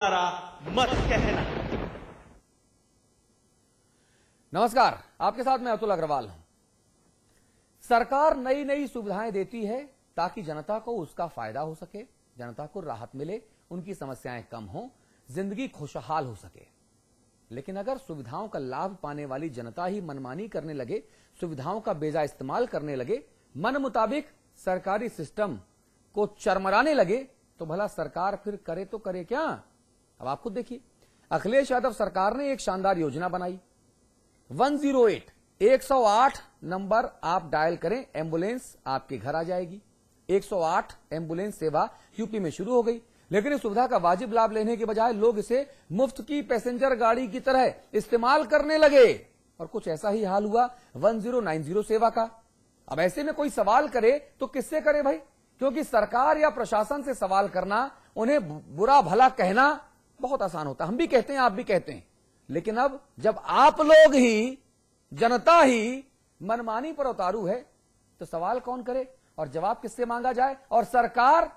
मत कहना। नमस्कार, आपके साथ मैं अतुल अग्रवाल हूं। सरकार नई नई सुविधाएं देती है ताकि जनता को उसका फायदा हो सके, जनता को राहत मिले, उनकी समस्याएं कम हो, जिंदगी खुशहाल हो सके। लेकिन अगर सुविधाओं का लाभ पाने वाली जनता ही मनमानी करने लगे, सुविधाओं का बेजा इस्तेमाल करने लगे, मन मुताबिक सरकारी सिस्टम को चरमराने लगे, तो भला सरकार फिर करे तो करे क्या? अब आप खुद देखिए, अखिलेश यादव सरकार ने एक शानदार योजना बनाई। 108 108 नंबर आप डायल करें, एम्बुलेंस आपके घर आ जाएगी। 108 एम्बुलेंस सेवा यूपी में शुरू हो गई। लेकिन इस सुविधा का वाजिब लाभ लेने के बजाय लोग इसे मुफ्त की पैसेंजर गाड़ी की तरह इस्तेमाल करने लगे, और कुछ ऐसा ही हाल हुआ 1090 सेवा का। अब ऐसे में कोई सवाल करे तो किससे करे भाई? क्योंकि सरकार या प्रशासन से सवाल करना, उन्हें बुरा भला कहना बहुत आसान होता है। हम भी कहते हैं, आप भी कहते हैं। लेकिन अब जब आप लोग ही, जनता ही मनमानी पर उतारू है, तो सवाल कौन करे और जवाब किससे मांगा जाए? और सरकार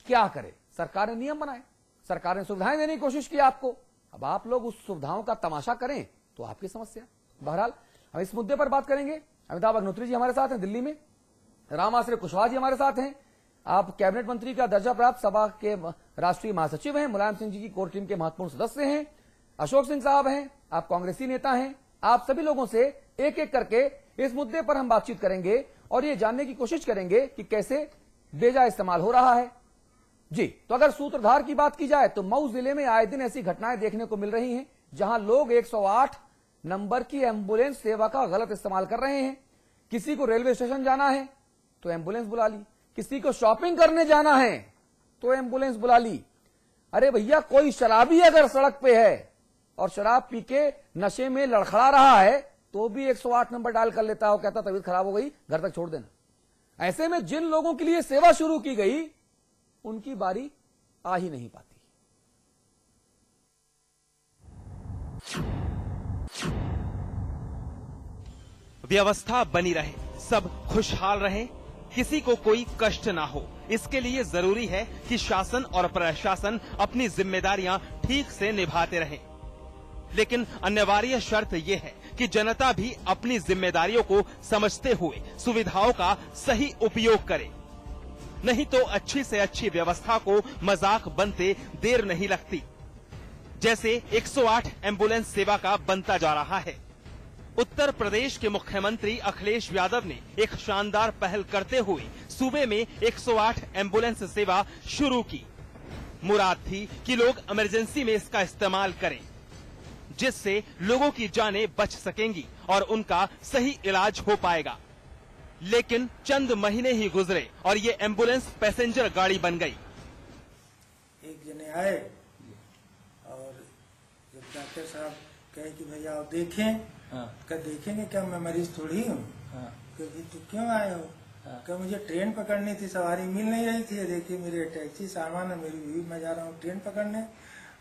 क्या करे? सरकार ने नियम बनाए, सरकार ने सुविधाएं देने की कोशिश की आपको। अब आप लोग उस सुविधाओं का तमाशा करें तो आपकी समस्या। बहरहाल हम इस मुद्दे पर बात करेंगे। अमिताभ अग्निहोत्री जी हमारे साथ हैं दिल्ली में, राम आश्रय कुशवाहा जी हमारे साथ हैं, आप कैबिनेट मंत्री का दर्जा प्राप्त सभा के राष्ट्रीय महासचिव हैं, मुलायम सिंह जी की कोर टीम के महत्वपूर्ण सदस्य हैं, अशोक सिंह साहब हैं, आप कांग्रेसी नेता हैं। आप सभी लोगों से एक एक करके इस मुद्दे पर हम बातचीत करेंगे और ये जानने की कोशिश करेंगे कि कैसे बेजा इस्तेमाल हो रहा है जी। तो अगर सूत्रधार की बात की जाए तो मऊ जिले में आए दिन ऐसी घटनाएं देखने को मिल रही हैं जहां लोग 108 नंबर की एम्बुलेंस सेवा का गलत इस्तेमाल कर रहे हैं। किसी को रेलवे स्टेशन जाना है तो एम्बुलेंस बुला ली, किसी को शॉपिंग करने जाना है तो एम्बुलेंस बुला ली। अरे भैया, कोई शराबी अगर सड़क पे है और शराब पी के नशे में लड़खड़ा रहा है तो भी 108 नंबर डायल कर लेता है, कहता तबीयत खराब हो गई, घर तक छोड़ देना। ऐसे में जिन लोगों के लिए सेवा शुरू की गई उनकी बारी आ ही नहीं पाती। व्यवस्था बनी रहे, सब खुशहाल रहे, किसी को कोई कष्ट ना हो, इसके लिए जरूरी है कि शासन और प्रशासन अपनी जिम्मेदारियां ठीक से निभाते रहें। लेकिन अनिवार्य शर्त यह है कि जनता भी अपनी जिम्मेदारियों को समझते हुए सुविधाओं का सही उपयोग करे, नहीं तो अच्छी से अच्छी व्यवस्था को मजाक बनते देर नहीं लगती, जैसे 108 एम्बुलेंस सेवा का बनता जा रहा है। उत्तर प्रदेश के मुख्यमंत्री अखिलेश यादव ने एक शानदार पहल करते हुए सूबे में 108 एम्बुलेंस सेवा शुरू की। मुराद थी कि लोग इमरजेंसी में इसका इस्तेमाल करें, जिससे लोगों की जानें बच सकेंगी और उनका सही इलाज हो पाएगा। लेकिन चंद महीने ही गुजरे और ये एम्बुलेंस पैसेंजर गाड़ी बन गई। एक जने आए और जब डॉक्टर साहब कहे कि भैया आप देखें, क्या देखेंगे क्या, मैं मरीज थोड़ी हूँ। क्योंकि तो क्यों आए हो? क्या मुझे ट्रेन पकड़नी थी, सवारी मिल नहीं रही थी। देखिए मेरे टैक्सी सामान है, मेरी बीवी, मैं जा रहा हूँ ट्रेन पकड़ने,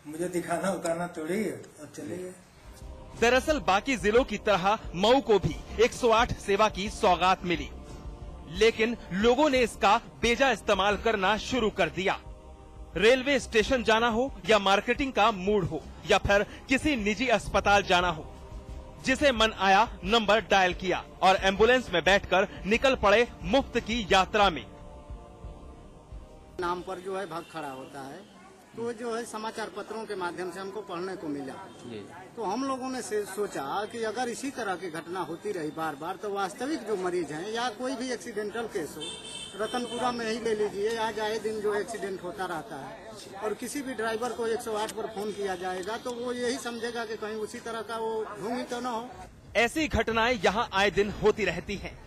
मुझे दिखाना उखाना थोड़ी है, और चले गए। दरअसल बाकी जिलों की तरह मऊ को भी 108 सेवा की सौगात मिली, लेकिन लोगों ने इसका बेजा इस्तेमाल करना शुरू कर दिया। रेलवे स्टेशन जाना हो या मार्केटिंग का मूड हो या फिर किसी निजी अस्पताल जाना हो, जिसे मन आया नंबर डायल किया और एम्बुलेंस में बैठकर निकल पड़े मुफ्त की यात्रा में। नाम पर जो है भाग खड़ा होता है, तो जो है समाचार पत्रों के माध्यम से हमको पढ़ने को मिला। तो हम लोगों ने सोचा कि अगर इसी तरह की घटना होती रही बार बार, तो वास्तविक जो मरीज हैं या कोई भी एक्सीडेंटल केस हो, रतनपुरा में ही ले लीजिए, आज आए दिन जो एक्सीडेंट होता रहता है, और किसी भी ड्राइवर को 108 पर फोन किया जाएगा तो वो यही समझेगा कि कहीं उसी तरह का वो ढोंगी तो न हो। ऐसी घटनाएं यहाँ आए दिन होती रहती हैं,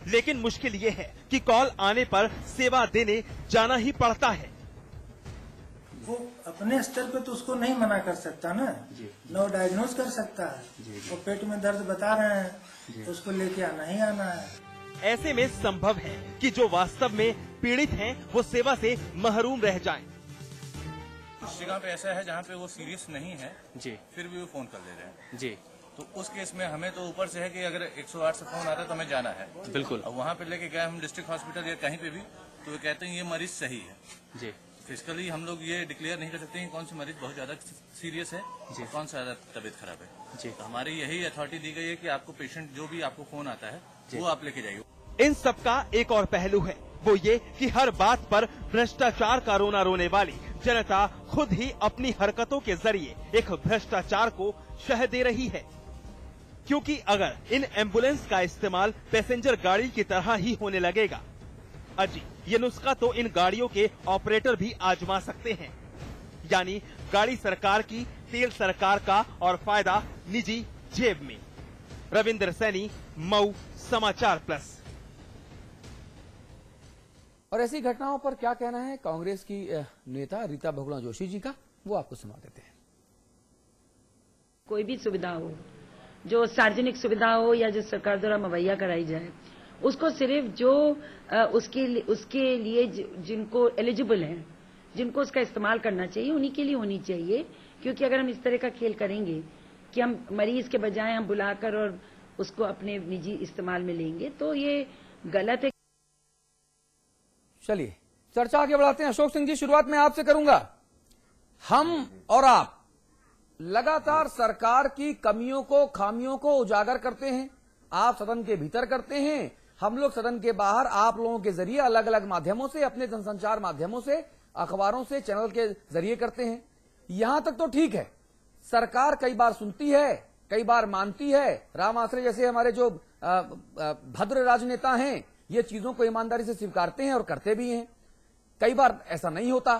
लेकिन मुश्किल ये है कि कॉल आने पर सेवा देने जाना ही पड़ता है। वो अपने स्तर पे तो उसको नहीं मना कर सकता ना, नो डायग्नोज कर सकता है। वो पेट में दर्द बता रहे हैं तो उसको लेके आना ही आना है। ऐसे में संभव है कि जो वास्तव में पीड़ित हैं वो सेवा से महरूम रह जाएं। कुछ जगह पे ऐसा है जहाँ पे वो सीरियस नहीं है जी, फिर भी वो फोन कर ले रहे हैं जी। तो उस केस में हमें तो ऊपर से है कि अगर 108 से फोन आता है तो हमें जाना है, बिल्कुल। अब वहाँ पे लेके गए हम डिस्ट्रिक्ट हॉस्पिटल या कहीं पे भी, तो वो कहते हैं ये मरीज सही है जी, फिजिकली हम लोग ये डिक्लेयर नहीं कर सकते हैं कौन सा मरीज बहुत ज्यादा सीरियस है और कौन सा ज्यादा तबीयत खराब है जी। तो हमारी यही अथॉरिटी दी गई है कि आपको पेशेंट जो भी आपको फोन आता है वो आप लेके जाइए। इन सब का एक और पहलू है, वो ये कि हर बात पर भ्रष्टाचार का रोना रोने वाली जनता खुद ही अपनी हरकतों के जरिए एक भ्रष्टाचार को शह दे रही है। क्योंकि अगर इन एम्बुलेंस का इस्तेमाल पैसेंजर गाड़ी की तरह ही होने लगेगा, अजी ये नुस्खा तो इन गाड़ियों के ऑपरेटर भी आजमा सकते हैं। यानी गाड़ी सरकार की, तेल सरकार का और फायदा निजी जेब में। रविंद्र सैनी, मऊ, समाचार प्लस। और ऐसी घटनाओं पर क्या कहना है कांग्रेस की नेता रीता बहुगुणा जोशी जी का, वो आपको सुना देते हैं। कोई भी सुविधा हो, जो सार्वजनिक सुविधा हो या जो सरकार द्वारा मुहैया कराई जाए, उसको सिर्फ जो उसके लिए जिनको एलिजिबल हैं, जिनको उसका इस्तेमाल करना चाहिए, उन्हीं के लिए होनी चाहिए। क्योंकि अगर हम इस तरह का खेल करेंगे कि हम मरीज के बजाय हम बुलाकर और उसको अपने निजी इस्तेमाल में लेंगे, तो ये गलत है। चलिए चर्चा आगे बढ़ाते हैं। अशोक सिंह जी, शुरुआत में आपसे करूंगा। हम और आप लगातार सरकार की कमियों को, खामियों को उजागर करते हैं। आप सदन के भीतर करते हैं, हम लोग सदन के बाहर आप लोगों के जरिए अलग अलग माध्यमों से, अपने जनसंचार माध्यमों से, अखबारों से, चैनल के जरिए करते हैं। यहां तक तो ठीक है, सरकार कई बार सुनती है, कई बार मानती है। राम आश्रय जैसे हमारे जो भद्र राजनेता हैं, ये चीजों को ईमानदारी से स्वीकारते हैं और करते भी हैं। कई बार ऐसा नहीं होता।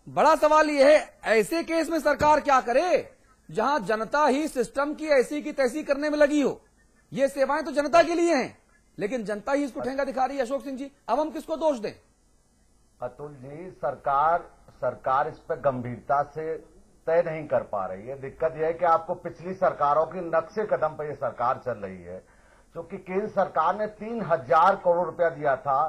बड़ा सवाल यह है, ऐसे केस में सरकार क्या करे जहां जनता ही सिस्टम की ऐसी की तैसी करने में लगी हो। ये सेवाएं तो जनता के लिए हैं, लेकिन जनता ही इसको ठेंगा दिखा रही है। अशोक सिंह जी, अब हम किसको दोष दें? अतुल जी, सरकार इस पर गंभीरता से तय नहीं कर पा रही है। दिक्कत यह है कि आपको पिछली सरकारों की नक्शे कदम पर यह सरकार चल रही है, क्योंकि केंद्र सरकार ने 3000 करोड़ रुपया दिया था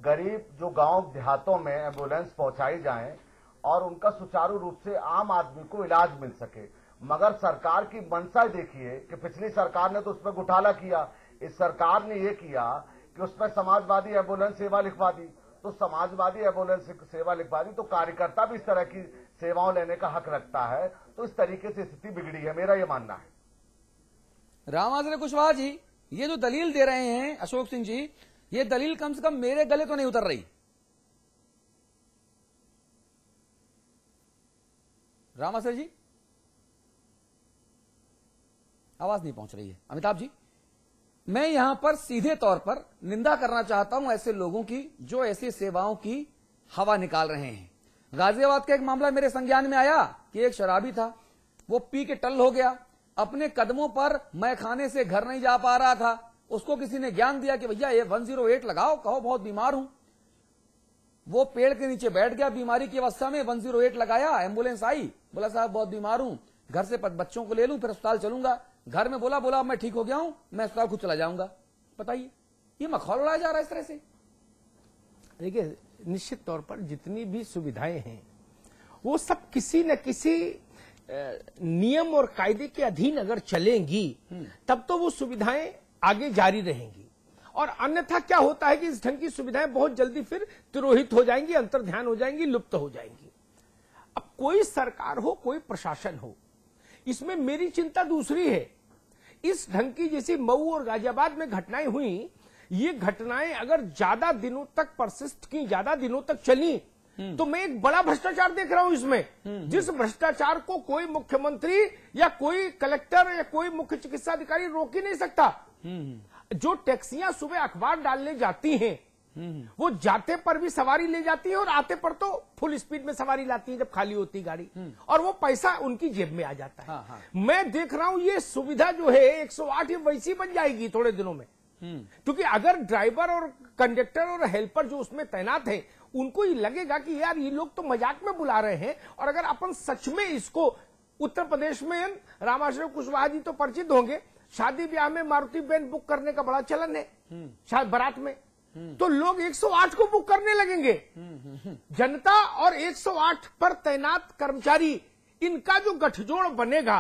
गरीब जो गांव देहातों में एम्बुलेंस पहुंचाई जाए और उनका सुचारू रूप से आम आदमी को इलाज मिल सके। मगर सरकार की मंशा देखिए कि पिछली सरकार ने तो उस पर घोटाला किया, इस सरकार ने यह किया कि उस पर समाजवादी एम्बुलेंस सेवा लिखवा दी। तो समाजवादी एम्बुलेंस सेवा लिखवा दी तो कार्यकर्ता भी इस तरह की सेवाओं लेने का हक रखता है। तो इस तरीके से स्थिति बिगड़ी है, मेरा यह मानना है। रामाश्रय कुशवाहा जी, ये जो दलील दे रहे हैं अशोक सिंह जी, ये दलील कम से कम मेरे गले तो नहीं उतर रही। रामाश्रय जी, आवाज नहीं पहुंच रही है। अमिताभ जी, मैं यहां पर सीधे तौर पर निंदा करना चाहता हूं ऐसे लोगों की जो ऐसी सेवाओं की हवा निकाल रहे हैं। गाजियाबाद का एक मामला मेरे संज्ञान में आया कि एक शराबी था, वो पी के टल हो गया, अपने कदमों पर मैं खाने से घर नहीं जा पा रहा था। उसको किसी ने ज्ञान दिया कि भैया ये 108 लगाओ, कहो बहुत बीमार हूं। वो पेड़ के नीचे बैठ गया बीमारी की अवस्था में, 108 लगाया, एम्बुलेंस आई, बोला साहब बहुत बीमार हूं, घर से बच्चों को ले लूं फिर अस्पताल चलूंगा। घर में बोला मैं ठीक हो गया हूं, मैं अस्पताल खुद चला जाऊंगा। बताइए, ये मखौल उड़ाया जा रहा है इस तरह से। देखिए, निश्चित तौर पर जितनी भी सुविधाएं हैं वो सब किसी न किसी नियम और कायदे के अधीन अगर चलेंगी तब तो वो सुविधाएं आगे जारी रहेंगी। और अन्यथा क्या होता है कि इस ढंग की सुविधाएं बहुत जल्दी फिर तिरोहित हो जाएंगी, अंतर्ध्यान हो जाएंगी, लुप्त हो जाएंगी। अब कोई सरकार हो, कोई प्रशासन हो, इसमें मेरी चिंता दूसरी है। इस ढंग की जैसी मऊ और गाजियाबाद में घटनाएं हुई, ये घटनाएं अगर ज्यादा दिनों तक परसिस्ट की, ज्यादा दिनों तक चली, तो मैं एक बड़ा भ्रष्टाचार देख रहा हूं इसमें। जिस भ्रष्टाचार को कोई मुख्यमंत्री या कोई कलेक्टर या कोई मुख्य चिकित्सा अधिकारी रोक ही नहीं सकता। जो टैक्सियां सुबह अखबार डालने जाती हैं, वो जाते पर भी सवारी ले जाती है और आते पर तो फुल स्पीड में सवारी लाती है जब खाली होती गाड़ी, और वो पैसा उनकी जेब में आ जाता है। हाँ। मैं देख रहा हूं ये सुविधा जो है 108 ये वैसी बन जाएगी थोड़े दिनों में। क्योंकि अगर ड्राइवर और कंडक्टर और हेल्पर जो उसमें तैनात हैं, उनको ये लगेगा कि यार ये लोग तो मजाक में बुला रहे हैं, और अगर अपन सच में इसको, उत्तर प्रदेश में रामाश्रय कुशवाहा जी तो परिचित होंगे, शादी ब्याह में मारुति वैन बुक करने का बड़ा चलन है, शायद बारात में, तो लोग 108 को बुक करने लगेंगे। जनता और 108 पर तैनात कर्मचारी, इनका जो गठजोड़ बनेगा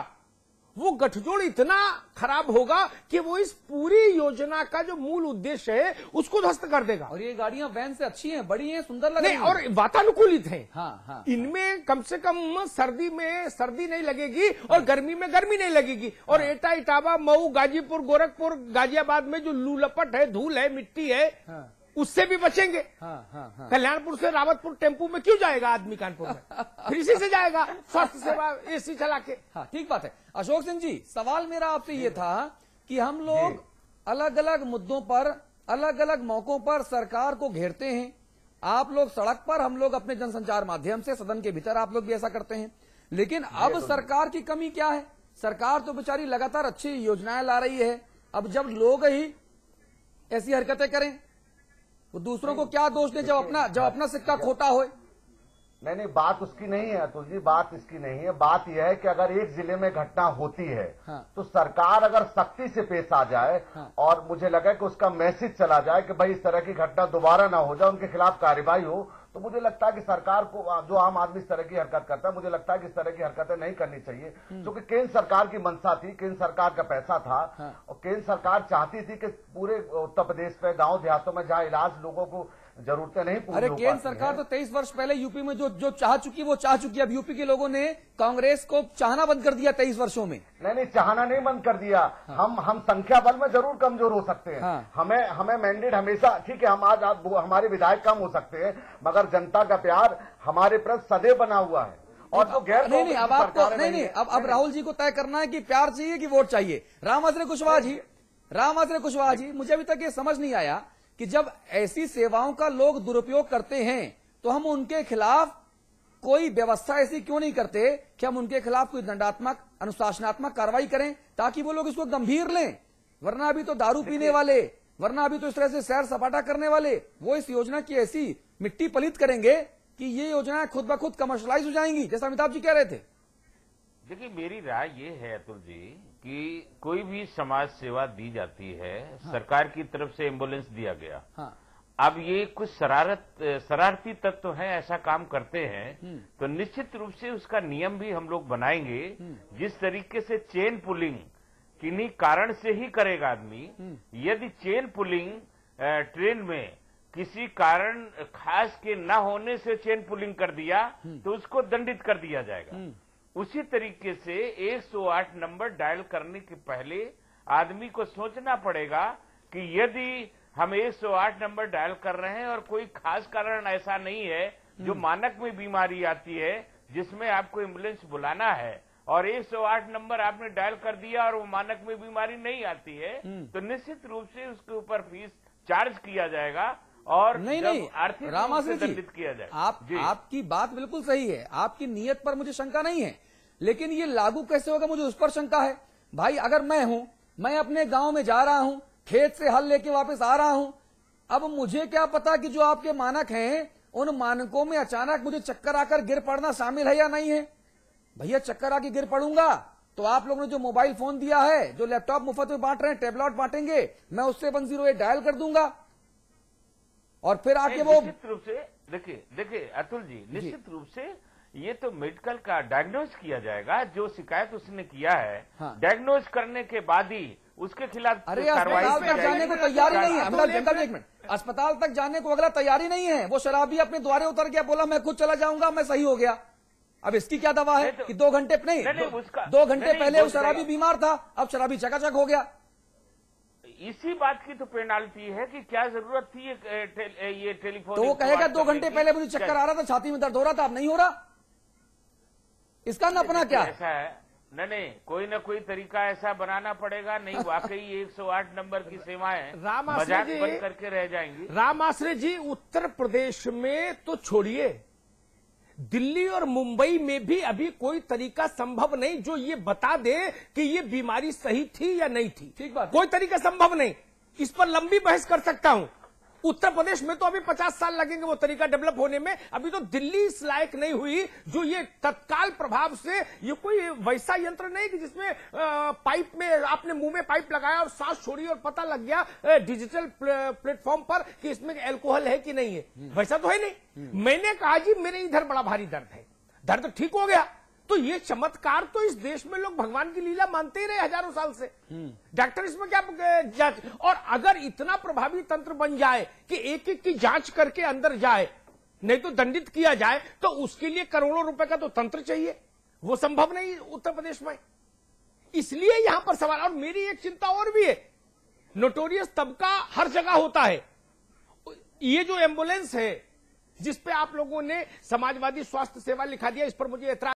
वो गठजोड़ इतना खराब होगा कि वो इस पूरी योजना का जो मूल उद्देश्य है उसको ध्वस्त कर देगा। और ये गाड़ियां वैन से अच्छी हैं, बड़ी हैं, सुंदर लग रही नहीं, हैं और वातानुकूलित हैं। हाँ, इनमें कम से कम सर्दी में सर्दी नहीं लगेगी और गर्मी में गर्मी नहीं लगेगी। और एटा, इटावा, मऊ, गाजीपुर, गोरखपुर, गाजियाबाद में जो लू लपट है, धूल है, मिट्टी है, उससे भी बचेंगे। कल्याणपुर से रावतपुर टेम्पू में क्यों जाएगा आदमी कानपुर में? फिर इसी से जाएगा, स्वास्थ्य सेवा एसी चला के। हाँ, ठीक बात है। अशोक सिंह जी, सवाल मेरा आपसे ये था कि हम लोग अलग अलग मुद्दों पर, अलग अलग मौकों पर सरकार को घेरते हैं। आप लोग सड़क पर, हम लोग अपने जनसंचार माध्यम से, सदन के भीतर आप लोग भी ऐसा करते हैं। लेकिन अब सरकार की कमी क्या है? सरकार तो बेचारी लगातार अच्छी योजनाएं ला रही है। अब जब लोग ही ऐसी हरकतें करें वो दूसरों को क्या दोष दें जब अपना सिक्का खोटा हो? नहीं, बात उसकी नहीं है अतुल जी, बात इसकी नहीं है। बात यह है कि अगर एक जिले में घटना होती है तो सरकार अगर सख्ती से पेश आ जाए और मुझे लगा कि उसका मैसेज चला जाए कि भाई इस तरह की घटना दोबारा ना हो जाए, उनके खिलाफ कार्रवाई हो, तो मुझे लगता है कि सरकार को, जो आम आदमी इस तरह की हरकत करता है, मुझे लगता है कि इस तरह की हरकतें नहीं करनी चाहिए। क्योंकि केंद्र सरकार की मंशा थी, केंद्र सरकार का पैसा था और केंद्र सरकार चाहती थी कि पूरे उत्तर प्रदेश में गांव देहातों में जहां इलाज लोगों को जरूरतें नहीं पूरी अरे केंद्र सरकार तो 23 वर्ष पहले यूपी में जो चाह चुकी वो चाह चुकी। अब यूपी के लोगों ने कांग्रेस को चाहना बंद कर दिया 23 वर्षों में। नहीं, चाहना नहीं बंद कर दिया। हम संख्या बल में जरूर कमजोर हो सकते हैं। हमें मैंडेट हमेशा, ठीक है, हम आज हमारे विधायक कम हो सकते हैं, मगर जनता का प्यार हमारे प्रति सदैव बना हुआ है। और तो गैर नहीं, अब आपको नहीं, अब राहुल जी को तय करना है कि प्यार चाहिए कि वोट चाहिए। राम आश्रय कुशवाहा जी, मुझे अभी तक ये समझ नहीं आया कि जब ऐसी सेवाओं का लोग दुरुपयोग करते हैं तो हम उनके खिलाफ कोई व्यवस्था ऐसी क्यों नहीं करते कि हम उनके खिलाफ कोई दंडात्मक, अनुशासनात्मक कार्रवाई करें ताकि वो लोग इसको गंभीर लें। वरना अभी तो दारू पीने वाले, वरना अभी तो इस तरह से सैर सपाटा करने वाले वो इस योजना की ऐसी मिट्टी पलित करेंगे कि ये योजनाएं खुद ब खुद कमर्शलाइज हो जाएंगी, जैसा अमिताभ जी कह रहे थे। देखिए, मेरी राय ये है अतुल जी कि कोई भी समाज सेवा दी जाती है, सरकार की तरफ से एम्बुलेंस दिया गया, अब ये कुछ शरारती तत्व हैं, ऐसा काम करते हैं, तो निश्चित रूप से उसका नियम भी हम लोग बनाएंगे। जिस तरीके से चेन पुलिंग किन्हीं कारण से ही करेगा आदमी, यदि चेन पुलिंग ट्रेन में किसी कारण खास के न होने से चेन पुलिंग कर दिया तो उसको दंडित कर दिया जाएगा। उसी तरीके से 108 नंबर डायल करने के पहले आदमी को सोचना पड़ेगा कि यदि हम 108 नंबर डायल कर रहे हैं और कोई खास कारण ऐसा नहीं है जो मानक में बीमारी आती है जिसमें आपको एम्बुलेंस बुलाना है, और 108 नंबर आपने डायल कर दिया और वो मानक में बीमारी नहीं आती है, तो निश्चित रूप से उसके ऊपर फीस चार्ज किया जाएगा और नहीं, आर्थिक रामाश्रय जी, दंडित किया जाएगा। आपकी बात बिल्कुल सही है, आपकी नीयत पर मुझे शंका नहीं है, लेकिन ये लागू कैसे होगा मुझे उस पर शंका है। भाई अगर मैं अपने गांव में जा रहा हूं, खेत से हल लेके वापस आ रहा हूं, अब मुझे क्या पता कि जो आपके मानक हैं उन मानकों में अचानक मुझे चक्कर आकर गिर पड़ना शामिल है या नहीं है। भैया चक्कर आके गिर पड़ूंगा तो आप लोगों ने जो मोबाइल फोन दिया है, जो लैपटॉप मुफ्त में बांट रहे हैं, टैबलेट बांटेंगे, मैं उससे 108 डायल कर दूंगा और फिर आके वो निश्चित रूप से देखिए अतुल जी, निश्चित रूप से ये तो मेडिकल का डायग्नोज किया जाएगा। जो शिकायत उसने किया है, डायग्नोज करने के बाद ही उसके खिलाफ कार्रवाई अस्पताल तक जाने को तैयारी नहीं है। एक मिनट, अस्पताल तक जाने को अगला तैयारी नहीं है। वो शराबी अपने द्वारे उतर गया, बोला मैं खुद चला जाऊंगा, मैं सही हो गया। अब इसकी क्या दवा है कि 2 घंटे नहीं, 2 घंटे पहले वो शराबी बीमार था, अब शराबी चकाचक हो गया। इसी बात की तो पेनाल्टी है कि क्या जरूरत थी ये टेलीफोन। तो वो कहेगा 2 घंटे पहले मुझे चक्कर आ रहा था, छाती में दर्द हो रहा था, अब नहीं हो रहा। इसका न अपना क्या ऐसा है, नहीं, कोई न कोई तरीका ऐसा बनाना पड़ेगा, नहीं वाकई 108 नंबर की सेवाएं मजाक बन करके रह जाएंगी। रामाश्रय जी, उत्तर प्रदेश में तो छोड़िए, दिल्ली और मुंबई में भी अभी कोई तरीका संभव नहीं जो ये बता दे कि ये बीमारी सही थी या नहीं थी। ठीक बात, कोई तरीका संभव नहीं। इस पर लंबी बहस कर सकता हूं। उत्तर प्रदेश में तो अभी 50 साल लगेंगे वो तरीका डेवलप होने में। अभी तो दिल्ली इस लायक नहीं हुई जो ये तत्काल प्रभाव से, ये कोई वैसा यंत्र नहीं कि जिसमें पाइप में आपने मुंह में पाइप लगाया और सांस छोड़ी और पता लग गया डिजिटल प्लेटफॉर्म पर कि इसमें अल्कोहल है कि नहीं है। वैसा तो है नहीं। मैंने कहा जी मेरे इधर बड़ा भारी दर्द है, दर्द ठीक हो गया तो ये चमत्कार तो इस देश में लोग भगवान की लीला मानते ही रहे हजारों साल से। डॉक्टर इसमें क्या जांच, और अगर इतना प्रभावी तंत्र बन जाए कि एक एक की जांच करके अंदर जाए, नहीं तो दंडित किया जाए, तो उसके लिए करोड़ों रुपए का तो तंत्र चाहिए, वो संभव नहीं उत्तर प्रदेश में। इसलिए यहां पर सवाल, और मेरी एक चिंता और भी है, नोटोरियस तबका हर जगह होता है। ये जो एम्बुलेंस है जिस पे आप लोगों ने समाजवादी स्वास्थ्य सेवा लिखा दिया, इस पर मुझे एतराज